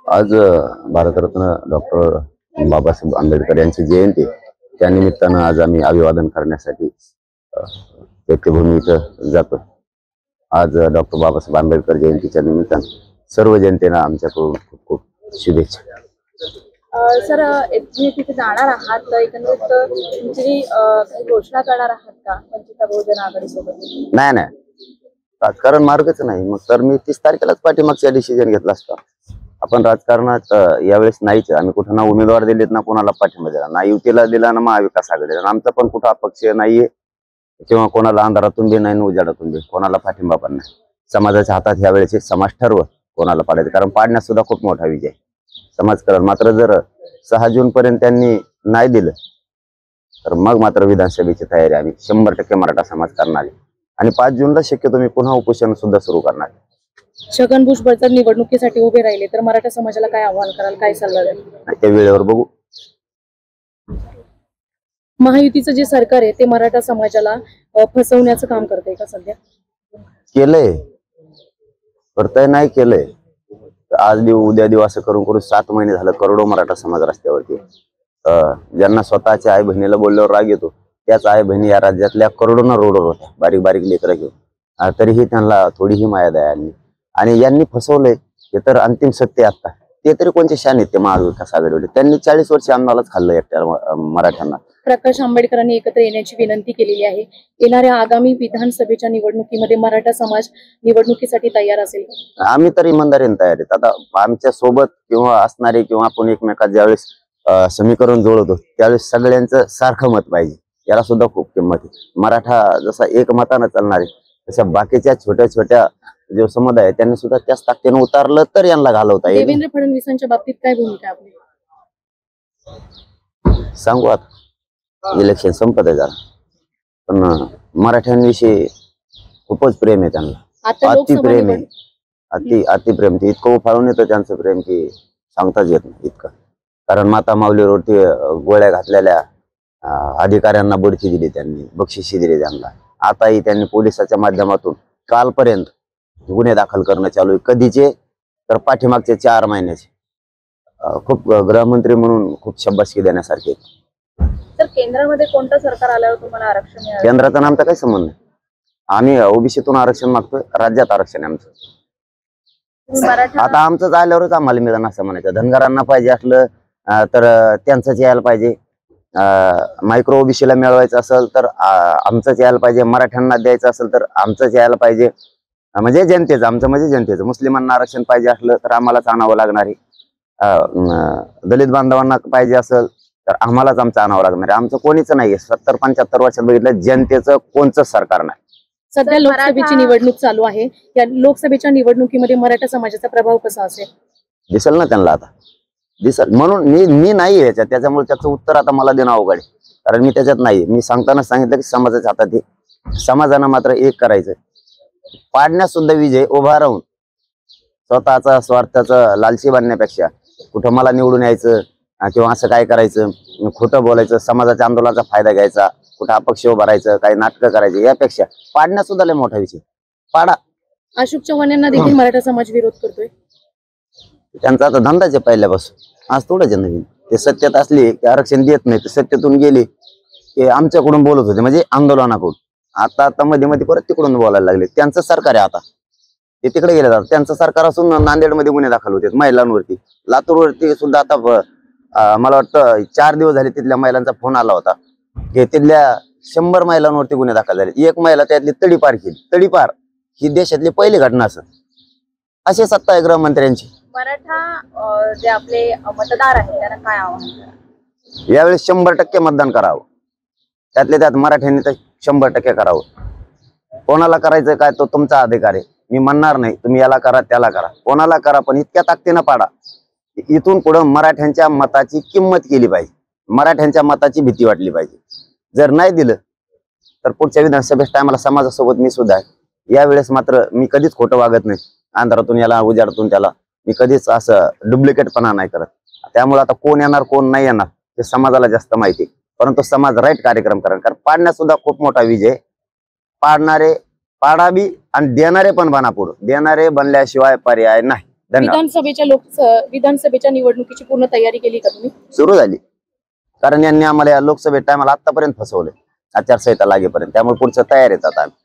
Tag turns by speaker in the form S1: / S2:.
S1: आज भारतरत्न डॉक्टर बाबासाहेब आंबेडकर यांची जयंती त्या निमित्तानं आज आम्ही अभिवादन करण्यासाठी चैत्यभूमी इथं जातो। आज डॉक्टर बाबासाहेब आंबेडकर जयंतीच्या निमित्तानं सर्व जनतेला आमच्याकडून खूप खूप शुभेच्छा।
S2: सर, तुम्ही तिथे जाणार आहात तर एकंदरीत तुमची काही घोषणा करणार आहात का वंचित बहुजन आघाडी सोबत?
S1: नाही, राजकारण मार्गच नाही मग तर मी 30 तारखेलाच पाठीमागचा डिसिजन घेतला असता। आपण राजकारणात यावेळेस नाहीच। आम्ही कुठं ना उमेदवार दिलेत ना कोणाला पाठिंबा दिला, ना युतीला दिला ना महाविकास आघाडीला। आमचा पण कुठं अपक्ष नाहीये किंवा कोणाला अंधारातून बी नाही उजाडातून बी कोणाला पाठिंबा पण नाही। समाजाच्या हातात यावेळेस समाज ठरव कोणाला पाडायचं, कारण पाडण्यात सुद्धा खूप मोठा विजय समाजकारण। मात्र जर 6 जून पर्यंत त्यांनी नाही दिलं तर मग मात्र विधानसभेची तयारी आम्ही 100% मराठा समाज करणार आहे आणि 5 जूनला शक्यतो मी पुन्हा उपोषण सुद्धा सुरू करणार आहे।
S2: छगन भुजबळ जर निवडणुकीसाठी उभे राहिले तर मराठा समाजाला काय आव्हान कराल, काय सल्ला द्याल?
S1: त्या वेळेवर बघू।
S2: महायुतीचं जे सरकार आहे ते मराठा समाजाला फसवण्याचं काम करतंय का सध्या?
S1: केलंय, करताय नाही केलंय। आज देऊ उद्या देऊ असं करून करून 7 महिने झालं करोडो मराठा समाज रस्त्यावरती। ज्यांना स्वतःच्या आई बहिणीला बोलल्यावर राग येतो त्याच आई बहिणी या राज्यातल्या करोडोंना रोडवर होत्या, बारीक बारीक लेकरं घेऊन। तरीही त्यांना थोडीही माया दया आली आणि यांनी फसवलंय हे तर अंतिम सत्य आता। ते तरी कोणते शान आहेत ते महाविकास आघाडीवाले? त्यांनी 40 वर्ष अन्नालाच खाल्लं एकट्या मराठ्यांना।
S2: प्रकाश आंबेडकरांनी एकत्र येण्याची विनंती केलेली आहे। येणाऱ्या आगामी विधानसभेच्या निवडणुकीमध्ये मराठा समाज निवडणुकीसाठी तयार असेल?
S1: आम्ही तर इमानदारीने तयार आहेत। आता आमच्या सोबत किंवा असणारे किंवा आपण एकमेकात ज्यावेळेस समीकरण जोडतो त्यावेळेस सगळ्यांचं सारखं मत पाहिजे, याला सुद्धा खूप किंमत आहे। मराठा जसा एक मतानं चालणार आहे तशा बाकीच्या छोट्या छोट्या जो समुदाय आहे त्यांनी सुद्धा त्याच ताकदीने उतारलं तर यांना घालवता येईल।
S2: देवेंद्र फडणवीसांच्या बाबतीत काय भूमिका आपली?
S1: सांगू आता इलेक्शन संपत आहे जरा, पण मराठ्यांविषयी खूपच प्रेम आहे त्यांना, अति प्रेम आहे, अति प्रेम। ते इतकं उफाळून येतं त्यांचं प्रेम की सांगताच येत नाही इतकं। कारण माता माऊलीवरती गोळ्या घातलेल्या अधिकाऱ्यांना बढती दिली त्यांनी, बक्षिशी दिली त्यांना। आताही त्यांनी पोलिसाच्या माध्यमातून कालपर्यंत गुन्हे दाखल करणं चालू आहे, कधीचे तर पाठीमागचे 4 महिन्याचे। खूप गृहमंत्री म्हणून खूप शाबासकी देण्यासारखे।
S2: तर केंद्रामध्ये कोणतं सरकार आल्यावर तुम्हाला आरक्षण मिळालं?
S1: केंद्राचा आमचा काही संबंध नाही। आम्ही ओबीसीतून आरक्षण मागतोय, राज्यात आरक्षण आहे आमचं। आता आमचंच आल्यावरच आम्हाला मिळणार असं म्हणायचं। धनगरांना पाहिजे असलं तर त्यांचंच यायला पाहिजे, मायक्रो ओबीसीला मिळवायचं असेल तर आमचंच यायला पाहिजे, मराठ्यांना द्यायचं असेल तर आमचंच यायला पाहिजे। म्हणजे जनतेचं, आमचं म्हणजे जनतेचं। मुस्लिमांना आरक्षण पाहिजे असलं तर आम्हालाच आणावं लागणार आहे, दलित बांधवांना पाहिजे असेल तर आम्हालाच आमचं आणावं लागणार आहे। आमचं कोणीच नाहीये। 70-75 वर्षात बघितलं जनतेचं कोणचंच सरकार नाही।
S2: सध्या लोकसभेची निवडणूक चालू आहे, या लोकसभेच्या निवडणुकीमध्ये मराठा समाजाचा प्रभाव कसा असेल? दिसेल
S1: ना त्यांना, आता दिसेल। म्हणून मी नाही याच्यात, त्याच्यामुळे त्याचं उत्तर आता मला देणं अवघड आहे, कारण मी त्याच्यात नाही। मी सांगताना सांगितलं की समाजाच्या हातात आहे, समाजानं मात्र एक करायचं। पाडण्यात सुद्धा विजय उभा राहून स्वतःचा स्वार्थाचा लालची बनण्यापेक्षा कुठं मला निवडून यायचं किंवा असं काय करायचं, खोटं बोलायचं, समाजाच्या आंदोलनाचा फायदा घ्यायचा, कुठं अपक्ष उभं राहायचं, काही नाटकं करायचे, यापेक्षा पाडण्यात सुद्धा लय मोठा विषय पाडा।
S2: अशोक चव्हाण यांना देखील मराठा समाज विरोध करतोय।
S1: त्यांचा आता धंदाच आहे पहिल्यापासून, आज थोडंच नवीन। ते सत्तेत असले की आरक्षण देत नाही, ते सत्तेतून गेले की आमच्याकडून बोलत होते, म्हणजे आंदोलनाकडून। आता मध्ये मध्ये परत तिकडून बोलायला लागले। त्यांचं सरकार आहे आता, ते तिकडे गेले जातात। त्यांचं सरकार असून नांदेडमध्ये गुन्हे दाखल होते महिलांवरती, लातूरवरती सुद्धा। आता मला वाटतं 4 दिवस झाले तिथल्या महिलांचा फोन आला होता की तिथल्या 100 महिलांवरती गुन्हे दाखल झाले। एक महिला त्यातली तडीपार केली। तडीपार ही देशातली पहिली घटना असेल। असे सत्ता आहे गृहमंत्र्यांची।
S2: मराठा जे आपले मतदार आहेत त्यांना काय आव्हान कराल?
S1: यावेळेस 100% मतदान करावं, त्यातले त्यात मराठ्यांनी तर 100% करावं। कोणाला करायचं काय तो तुमचा अधिकार आहे, मी म्हणणार नाही तुम्ही याला करा त्याला करा, कोणाला करा, पण इतक्या ताकदीनं पाडा। इथून पुढे मराठ्यांच्या मताची किंमत केली पाहिजे, मराठ्यांच्या मताची भीती वाटली पाहिजे। जर नाही दिलं तर पुढच्या विधानसभेच्या टायमाला समाजासोबत मी सुद्धा आहे। यावेळेस मात्र मी कधीच खोटं वागत नाही, अंधारातून याला उजाडातून त्याला मी कधीच असं डुप्लिकेटपणा नाही करत। त्यामुळे आता कोण येणार कोण नाही येणार हे समाजाला जास्त माहिती, परंतु समाज राईट कार्यक्रम करा, कारण पाडण्यात सुद्धा खूप मोठा विजय। पाडणारे पाडाबी आणि देणारे पण बना पुढे, देणारे बनल्याशिवाय पर्याय नाही। धन्यवाद.
S2: विधानसभेच्या निवडणुकीची पूर्ण तयारी केली का तुम्ही?
S1: सुरू झाली, कारण यांनी आम्हाला या लोकसभेत टायमाला आतापर्यंत फसवलंय, आचारसंहिता लागेपर्यंत. त्यामुळे पुढचं तयार येतात आम्ही.